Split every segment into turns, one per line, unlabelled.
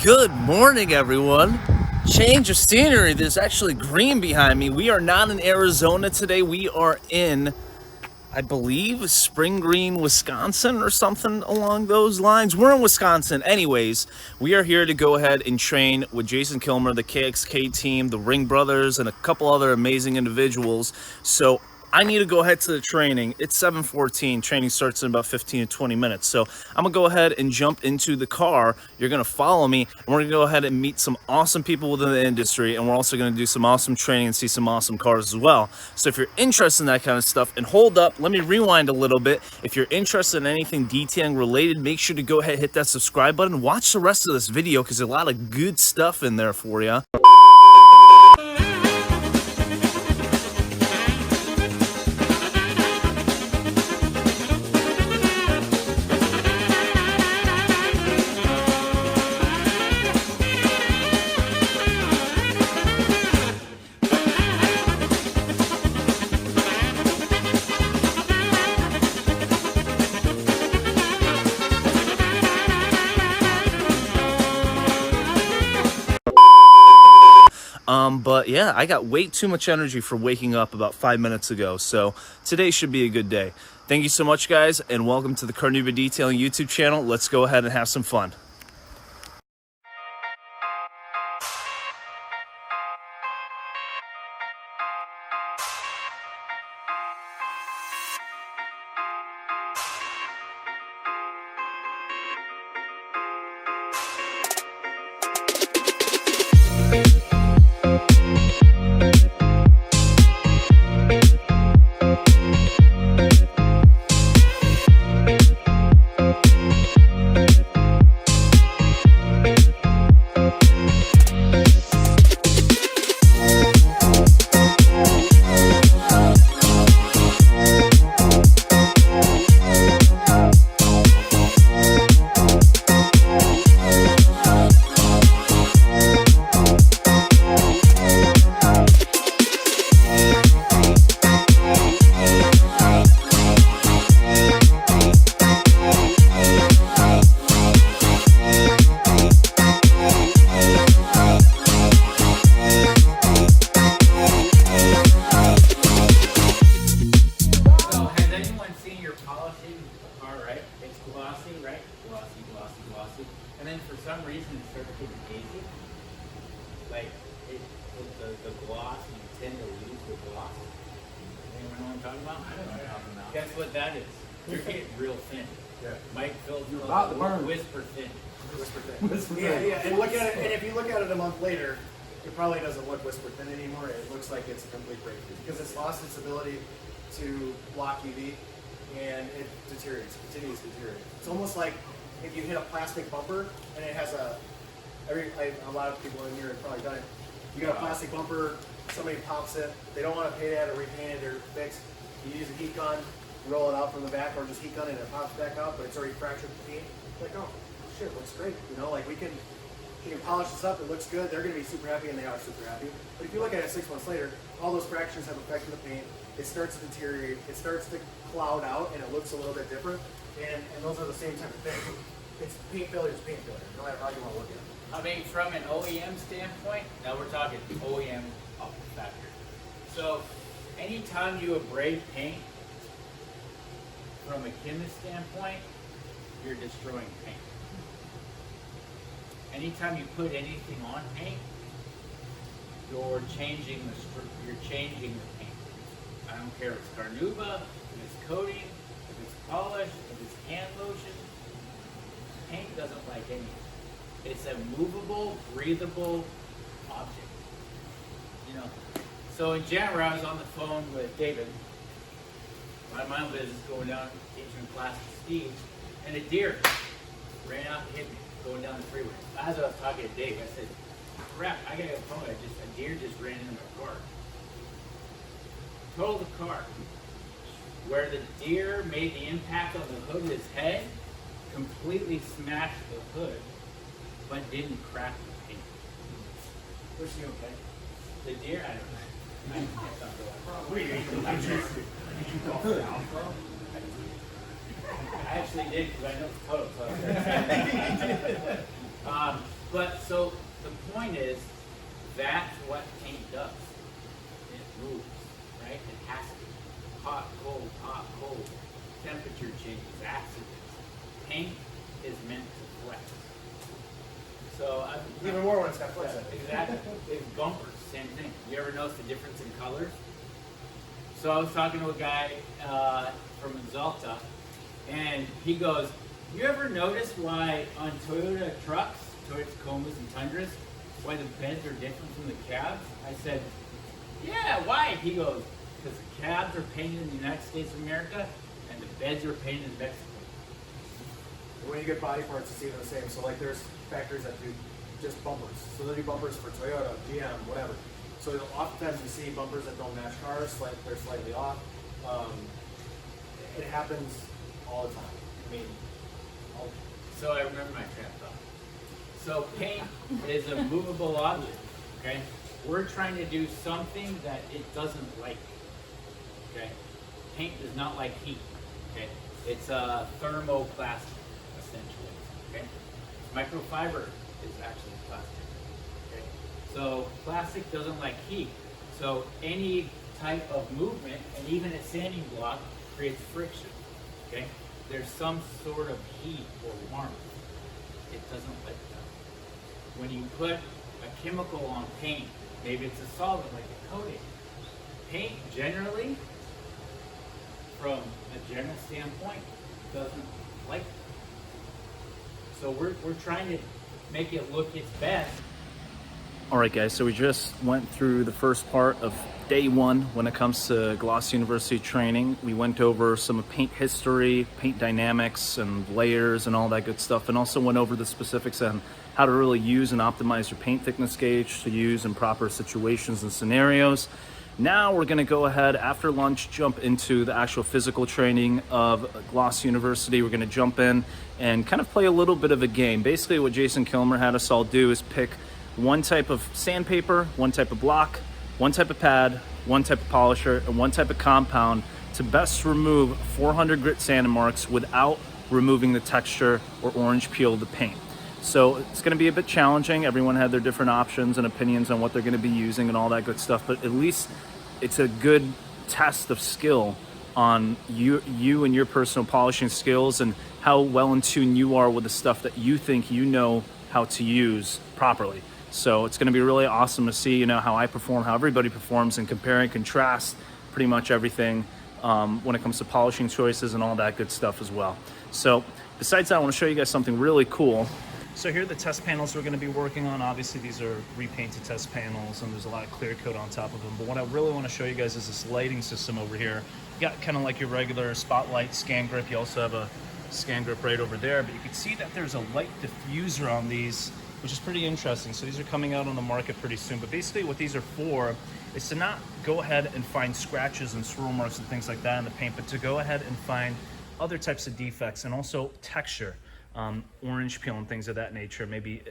Good morning, everyone. Change of scenery. There's actually green behind me. We are not in Arizona today. We are in, I believe, Spring Green, Wisconsin or something along those lines. We're in Wisconsin. Anyways, we are here to go ahead and train with Jason Kilmer, the KXK team, the Ring Brothers, and a couple other amazing individuals. So I need to go ahead to the training. It's 7:14. Training starts in about 15 to 20 minutes. So I'm going to go ahead and jump into the car. You're going to follow me, and we're going to go ahead and meet some awesome people within the industry, and we're also going to do some awesome training and see some awesome cars as well. So if you're interested in that kind of stuff, and hold up, let me rewind a little bit. If you're interested in anything detailing related, make sure to go ahead and hit that subscribe button. Watch the rest of this video because there's a lot of good stuff in there for you. But yeah, I got way too much energy for waking up about 5 minutes ago. So today should be a good day. Thank you so much, guys, and welcome to the CarNewba Detailing YouTube channel. Let's go ahead and have some fun.
And then for some reason it starts getting hazy. Like the gloss, you tend to lose the gloss. Anyone know what I'm talking about? I don't know what I'm talking about. Guess what that is? You're getting real thin. Yeah. Mike Phil's whisper thin. Whisper thin.
Yeah. And look at it. And if you look at it a month later, it probably doesn't look whisper thin anymore. It looks like it's a complete breakthrough because it's lost its ability to block UV, and it deteriorates. Continues to deteriorate. It's almost like if you hit a plastic bumper and it has a lot of people in here have probably done it. You got a plastic bumper, somebody pops it, they don't want to pay to have it repainted or fixed. You use a heat gun, roll it out from the back, or just heat gun it and it pops back out, but it's already fractured the paint. Like, oh shit, looks great. You know, like we can polish this up, it looks good, they're gonna be super happy, and they are super happy. But if you look at it 6 months later, all those fractures have affected the paint, it starts to deteriorate, it starts to cloud out, and it looks a little bit different. And those are the same type of thing. It's paint failure, no matter how you want to look at it.
I mean, from an OEM standpoint, now we're talking OEM off the factory. So, anytime you abrade paint, from a chemist standpoint, you're destroying paint. Anytime you put anything on paint, you're changing the paint. I don't care if it's CarNewba, if it's coating, if it's polish, if it's hand lotion. Paint doesn't like anything. It's a movable, breathable object. You know. So in January, I was on the phone with David. My own business going down teaching class with Steve, and a deer ran out and hit me going down the freeway. As I was talking to Dave, I said, "Crap! I gotta get a phone. A deer just ran into my car. Totaled the car. Where the deer made the impact on the hood of his head, completely smashed the hood, but didn't crack the paint." Was she okay? The deer, I don't know. I actually did because I know the code. So But so the point is, that's what paint does. It moves, right? It has to. Hot, cold, temperature changes, accidents. Paint is meant to flex. So
Even more when it's got flex.
exactly. It's bumpers, same thing. You ever notice the difference in colors? So I was talking to a guy from Exalta, and he goes, "You ever notice why on Toyota trucks, Toyota Tacomas and Tundras, why the beds are different from the cabs?" I said, "Yeah, why?" He goes, "Because the cabs are painted in the United States of America, and the beds are painted in Mexico."
When you get body parts, you see them the same. So like there's factories that do just bumpers. So they do bumpers for Toyota, GM, whatever. So oftentimes you see bumpers that don't match cars, like they're slightly off. It happens all the time. I mean,
So I remember my trap thought. So paint is a movable object, okay? We're trying to do something that it doesn't like, okay? Paint does not like heat, okay? It's a thermoplastic, essentially, okay? Microfiber is actually plastic, okay? So plastic doesn't like heat. So any type of movement, and even a sanding block, creates friction, okay? There's some sort of heat or warmth. It doesn't like that. When you put a chemical on paint, maybe it's a solvent like a coating. Paint generally, from a general standpoint, doesn't like it. So we're trying to make it look its best.
All right, guys, so we just went through the first part of day one when it comes to Gloss University training. We went over some paint history, paint dynamics, and layers and all that good stuff, and also went over the specifics on how to really use and optimize your paint thickness gauge to use in proper situations and scenarios. Now we're gonna go ahead, after lunch, jump into the actual physical training of Gloss University. We're gonna jump in and kind of play a little bit of a game. Basically what Jason Kilmer had us all do is pick one type of sandpaper, one type of block, one type of pad, one type of polisher, and one type of compound to best remove 400 grit sand marks without removing the texture or orange peel of the paint. So it's going to be a bit challenging. Everyone had their different options and opinions on what they're going to be using and all that good stuff, but at least it's a good test of skill on you and your personal polishing skills and how well in tune you are with the stuff that you think you know how to use properly. So it's going to be really awesome to see, how I perform, how everybody performs, and compare and contrast pretty much everything when it comes to polishing choices and all that good stuff as well. So besides that, I want to show you guys something really cool. So here are the test panels we're going to be working on. Obviously, these are repainted test panels, and there's a lot of clear coat on top of them. But what I really want to show you guys is this lighting system over here. You got kind of like your regular spotlight scan grip. You also have a scan grip right over there. But you can see that there's a light diffuser on these, which is pretty interesting. So these are coming out on the market pretty soon. But basically what these are for is to not go ahead and find scratches and swirl marks and things like that in the paint, but to go ahead and find other types of defects and also texture, orange peel and things of that nature, maybe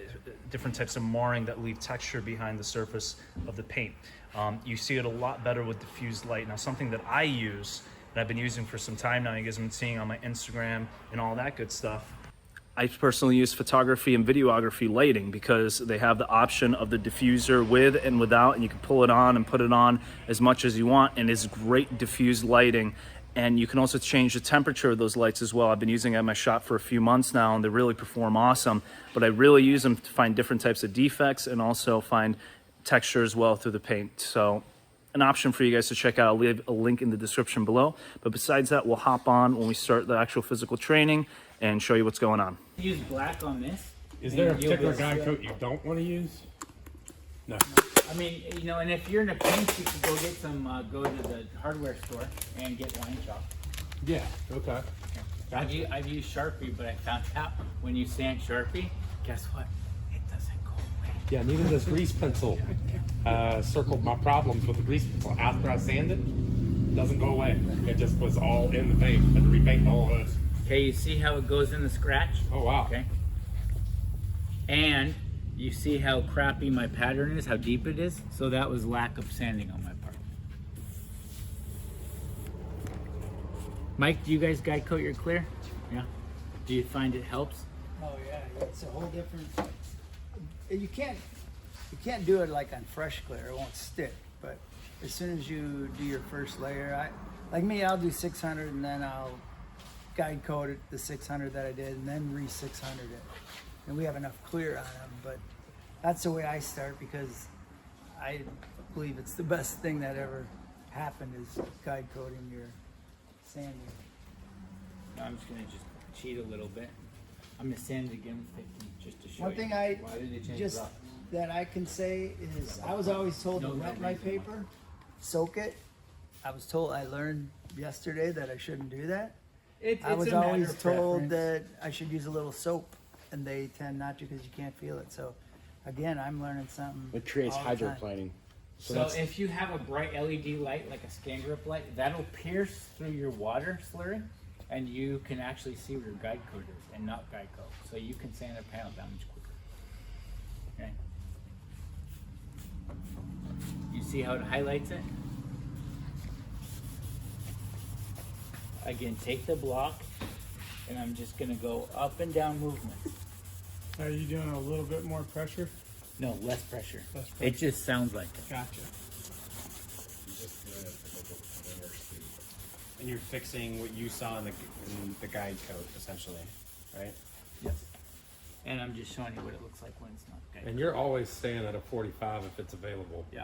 different types of marring that leave texture behind the surface of the paint. You see it a lot better with diffused light. Now, something that I use, that I've been using for some time now, you guys have been seeing on my Instagram and all that good stuff, I personally use photography and videography lighting because they have the option of the diffuser with and without, and you can pull it on and put it on as much as you want, and it's great diffused lighting. And you can also change the temperature of those lights as well. I've been using it at my shop for a few months now, and they really perform awesome. But I really use them to find different types of defects and also find texture as well through the paint. So an option for you guys to check out. I'll leave a link in the description below. But besides that, we'll hop on when we start the actual physical training and show you what's going on.
Use black on this.
Is there a particular guide coat you don't want to use? No.
I mean, and if you're in a pinch, you can go get some, go to the hardware store and get line chalk.
Yeah, okay.
I've used Sharpie, but I found out when you sand Sharpie, guess what? It doesn't go away.
Yeah, neither does grease pencil. Circled my problems with the grease pencil. After I sanded it doesn't go away. It just was all in the paint. I had to repaint the whole hood.
Okay, you see how it goes in the scratch?
Oh, wow.
Okay. And you see how crappy my pattern is, how deep it is? So that was lack of sanding on my part. Mike, do you guys guide coat your clear? Yeah. Do you find it helps?
Oh yeah, it's a whole different you can't do it like on fresh clear, it won't stick. But as soon as you do your first layer, like me, I'll do 600 and then I'll guide coat it, the 600 that I did, and then re-600 it. And we have enough clear on them, but that's the way I start because I believe it's the best thing that ever happened is guide coating your sanding.
I'm just gonna cheat a little bit. I'm gonna sand it again with 15 just to show
One
you.
thing
Why did they change
just
the rock?
that I can say is I was always told to wet my paper, soak it. I was told, I learned yesterday that I shouldn't do that. I was always told that I should use a little soap, and they tend not to because you can't feel it. So again, I'm learning something.
It creates
all the time.
hydroplaning.
So if you have a bright LED light, like a scan grip light, that'll pierce through your water slurry, and you can actually see where your guide coat is, and not guide coat. So you can sand a panel down much quicker. Okay. You see how it highlights it? Again, take the block, and I'm just gonna go up and down movement.
Are you doing a little bit more pressure?
No, less pressure.
Less pressure.
It just sounds like it.
Gotcha.
And you're fixing what you saw in the guide code, essentially, right?
Yes. And I'm just showing you what it looks like when it's not guide
And you're always staying at a 45 if it's available.
Yeah.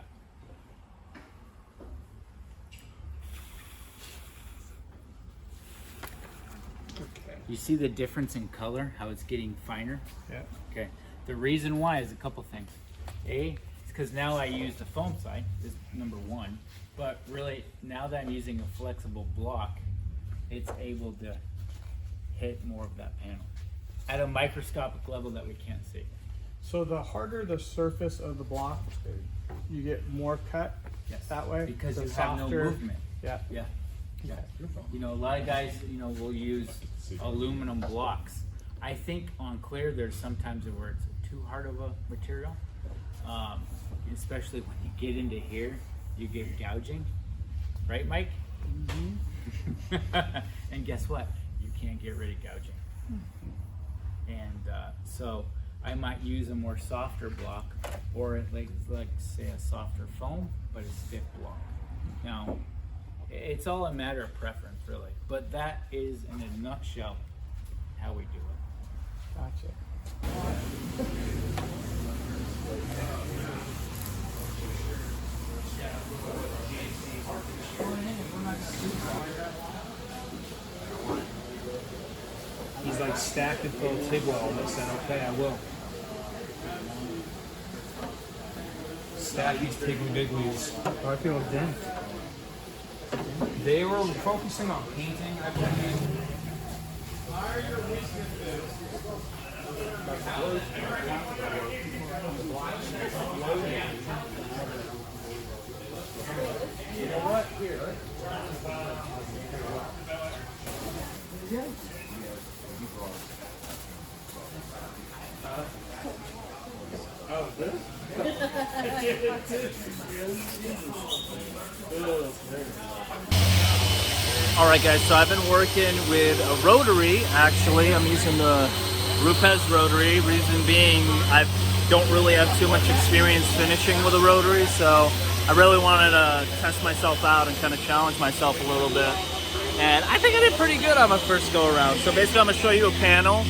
Okay.
You see the difference in color, how it's getting finer?
Yeah.
Okay. The reason why is a couple things. A, it's because now I use the foam side, is number one. But really, now that I'm using a flexible block, it's able to hit more of that panel at a microscopic level that we can't see.
So the harder the surface of the block, you get more cut that way?
Because
The
you have no
softer-
movement.
Yeah.
Yeah. Yeah. You know, a lot of guys, will use aluminum blocks. I think on clear, there's sometimes where it's too hard of a material, especially when you get into here, you get gouging, right, Mike? Mm-hmm. And guess what? You can't get rid of gouging. And so I might use a more softer block, or like say a softer foam, but a stiff block. Now, it's all a matter of preference, really. But that is, in a nutshell, how we do it.
Gotcha. He's like stacked and full of TIG weld. I said, okay, I will. Stack these Piggly Wigglies. Oh, I feel dent. They were focusing on painting, I believe. You know what? Here. Oh, this?
All right, guys, so I've been working with a rotary, actually. I'm using the Rupes rotary, reason being I don't really have too much experience finishing with a rotary, so I really wanted to test myself out and kind of challenge myself a little bit. And I think I did pretty good on my first go around. So basically I'm gonna show you a panel,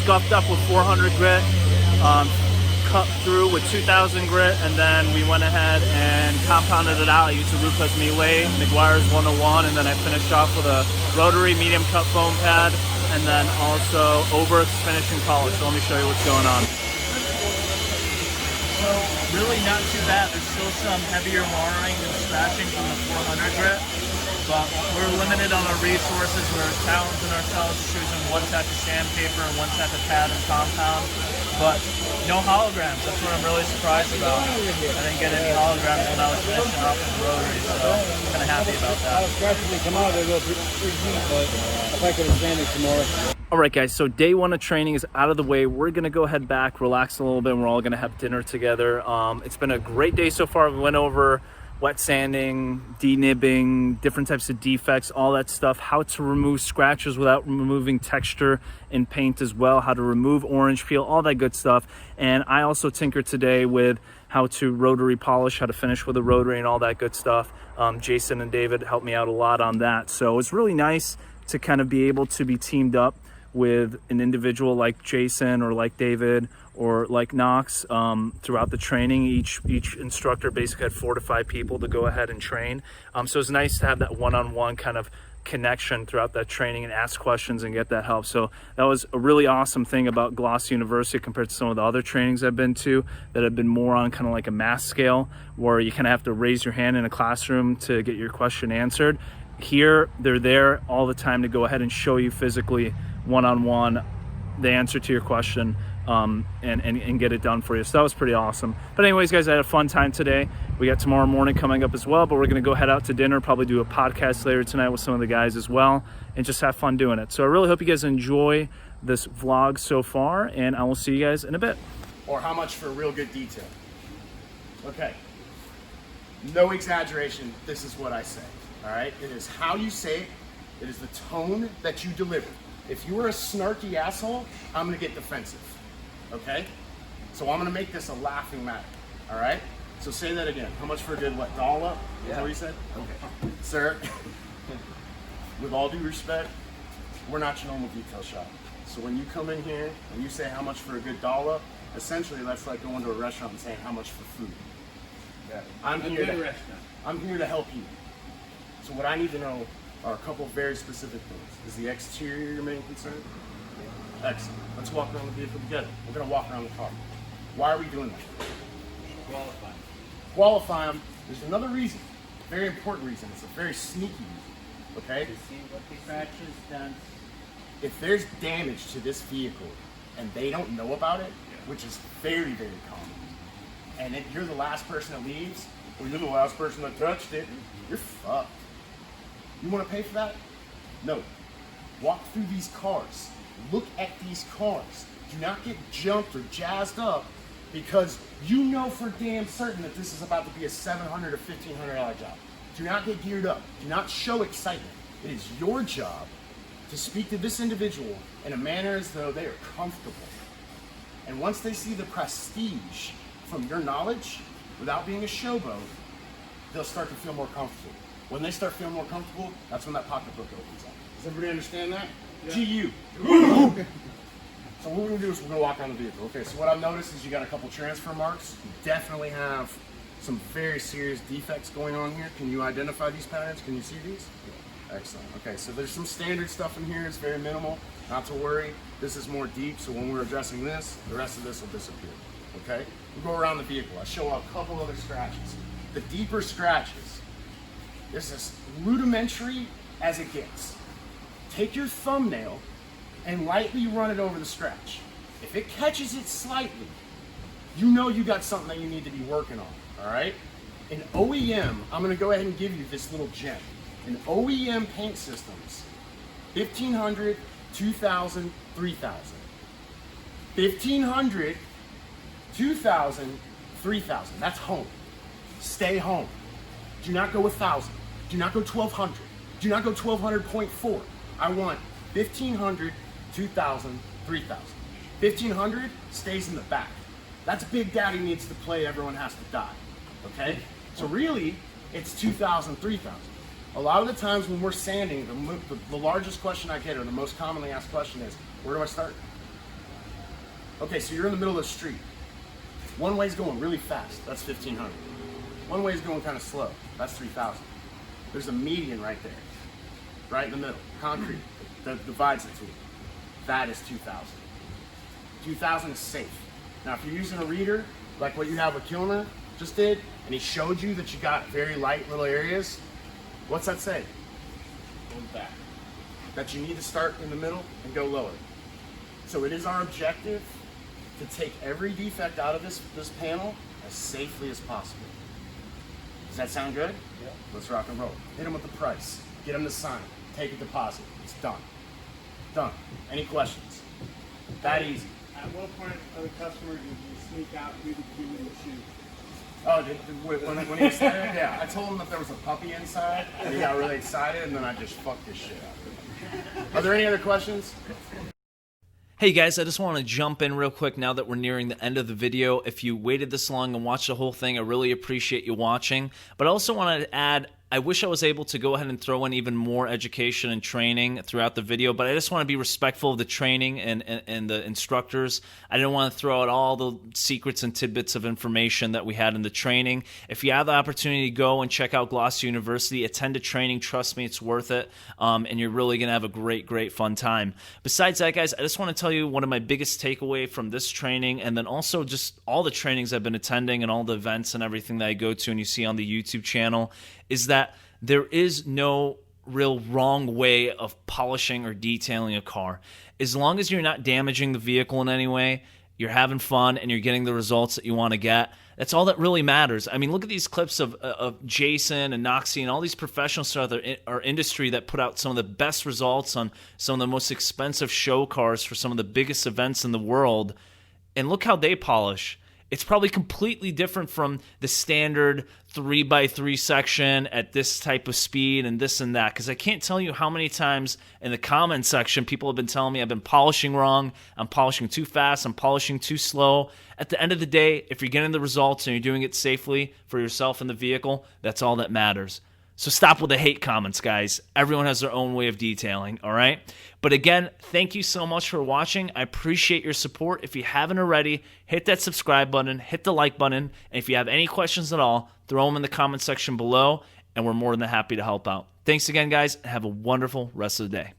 scuffed up with 400 grit, cut through with 2000 grit, and then we went ahead and compounded it out. I used the Rupes Miele, McGuire's 101, and then I finished off with a rotary medium cut foam pad, and then also Oberth's finish and polish. So let me show you what's going on. So really not too bad. There's still some heavier marring and scratching from the 400 grit, but we're limited on our resources. We're challenging ourselves choosing one type of sandpaper and one type of pad and compound, but no holograms. That's what I'm really surprised about. I didn't get any holograms when I was finishing off with the rotary, so I'm kind of happy about that. All right, guys, so day one of training is out of the way. We're gonna go head back, relax a little bit, and we're all gonna have dinner together. It's been a great day so far. We went over wet sanding, denibbing, different types of defects, all that stuff, how to remove scratches without removing texture in paint as well, how to remove orange peel, all that good stuff. And I also tinker today with how to rotary polish, how to finish with a rotary and all that good stuff. Jason and David helped me out a lot on that. So it's really nice to kind of be able to be teamed up with an individual like Jason or like David or like Knox throughout the training. Each instructor basically had 4 to 5 people to go ahead and train. So it's nice to have that one-on-one kind of connection throughout that training and ask questions and get that help. So that was a really awesome thing about Glossy University compared to some of the other trainings I've been to that have been more on kind of like a mass scale where you kind of have to raise your hand in a classroom to get your question answered. Here, they're there all the time to go ahead and show you physically one-on-one the answer to your question and get it done for you. So that was pretty awesome. But anyways, guys, I had a fun time today. We got tomorrow morning coming up as well, but we're going to go head out to dinner, probably do a podcast later tonight with some of the guys as well, and just have fun doing it. So I really hope you guys enjoy this vlog so far, and I will see you guys in a bit.
Or how much for real good detail? Okay. No exaggeration, this is what I say. All right? It is how you say it. It is the tone that you deliver. If you are a snarky asshole, I'm gonna get defensive, okay? So I'm gonna make this a laughing matter, all right? So say that again. How much for a good, what, dollop? Is that what you said? Okay. Sir, with all due respect, we're not your normal detail shop. So when you come in here and you say how much for a good dollop, essentially that's like going to a restaurant and saying how much for food.
Yeah.
I'm
A
here
good
to,
restaurant.
I'm here to help you. So what I need to know are a couple very specific things. Is the exterior your main concern? Excellent. Let's walk around the vehicle together. We're gonna walk around the car. Why are we doing that?
Qualified.
Qualify them. There's another reason, very important reason. It's a very sneaky reason, okay?
To see what the scratches done.
If there's damage to this vehicle and they don't know about it, which is very, very common, and if you're the last person that leaves, or you're the last person that touched it, you're fucked. You want to pay for that? No. Walk through these cars. Look at these cars. Do not get jumped or jazzed up because you know for damn certain that this is about to be a $700 or $1,500 job. Do not get geared up. Do not show excitement. It is your job to speak to this individual in a manner as though they are comfortable. And once they see the prestige from your knowledge, without being a showboat, they'll start to feel more comfortable. When they start feeling more comfortable, that's when that pocketbook opens up. Does everybody understand that? Yeah. GU. So what we're gonna do is we're gonna walk around the vehicle. Okay, so what I've noticed is you got a couple transfer marks. You definitely have some very serious defects going on here. Can you identify these patterns? Can you see these? Excellent. Okay, so there's some standard stuff in here. It's very minimal. Not to worry. This is more deep, so when we're addressing this, the rest of this will disappear. Okay? We go around the vehicle. I show a couple other scratches. The deeper scratches, this is as rudimentary as it gets. Take your thumbnail and lightly run it over the scratch. If it catches it slightly, you know you got something that you need to be working on, all right? In OEM, I'm gonna go ahead and give you this little gem. In OEM paint systems, 1,500, 2,000, 3,000. 1,500, 2,000, 3,000. That's home. Stay home. Do not go 1,000. Do not go 1,200. Do not go 1,200.4. I want 1,500, 2,000, 3,000. 1,500 stays in the back. That's Big Daddy needs to play, everyone has to die. Okay? So really, it's 2,000, 3,000. A lot of the times when we're sanding, the largest question I get, or the most commonly asked question is, where do I start? Okay, so you're in the middle of the street. One way's going really fast, that's 1,500. One way's going kind of slow, that's 3,000. There's a median right there, right in the middle, concrete, that divides the two. That is 2,000. 2,000 is safe. Now, if you're using a reader, like what you have with Kilner just did, and he showed you that you got very light little areas, what's that say?
Go back.
That you need to start in the middle and go lower. So it is our objective to take every defect out of this panel as safely as possible. Does that sound good?
Yeah.
Let's rock and roll. Hit them with the price. Get them to sign. Take a deposit. It's done. Done. Any questions? That easy.
At what point of the customer did you sneak out through the queue in the shoe?
Oh, when he was there, yeah, I told him that there was a puppy inside, and he got really excited, and then I just fucked his shit up. Are there any other questions?
Hey guys, I just want to jump in real quick now that we're nearing the end of the video. If you waited this long and watched the whole thing, I really appreciate you watching. But I also wanted to add, I wish I was able to go ahead and throw in even more education and training throughout the video, but I just want to be respectful of the training and the instructors. I didn't want to throw out all the secrets and tidbits of information that we had in the training. If you have the opportunity to go and check out Gloucester University, attend a training, trust me, it's worth it, and you're really going to have a great fun time. Besides that, guys, I just want to tell you one of my biggest takeaway from this training, and then also just all the trainings I've been attending and all the events and everything that I go to and you see on the YouTube channel, is that there is no real wrong way of polishing or detailing a car. As long as you're not damaging the vehicle in any way, you're having fun, and you're getting the results that you want to get, that's all that really matters. I mean, look at these clips of Jason and Noxie and all these professionals throughout our industry that put out some of the best results on some of the most expensive show cars for some of the biggest events in the world, and look how they polish. It's probably completely different from the standard 3x3 section at this type of speed and this and that, because I can't tell you how many times in the comment section people have been telling me I've been polishing wrong, I'm polishing too fast, I'm polishing too slow. At the end of the day, if you're getting the results and you're doing it safely for yourself and the vehicle, that's all that matters. So stop with the hate comments, guys. Everyone has their own way of detailing, all right? But again, thank you so much for watching. I appreciate your support. If you haven't already, hit that subscribe button, hit the like button, and if you have any questions at all, throw them in the comment section below, and we're more than happy to help out. Thanks again, guys, and have a wonderful rest of the day.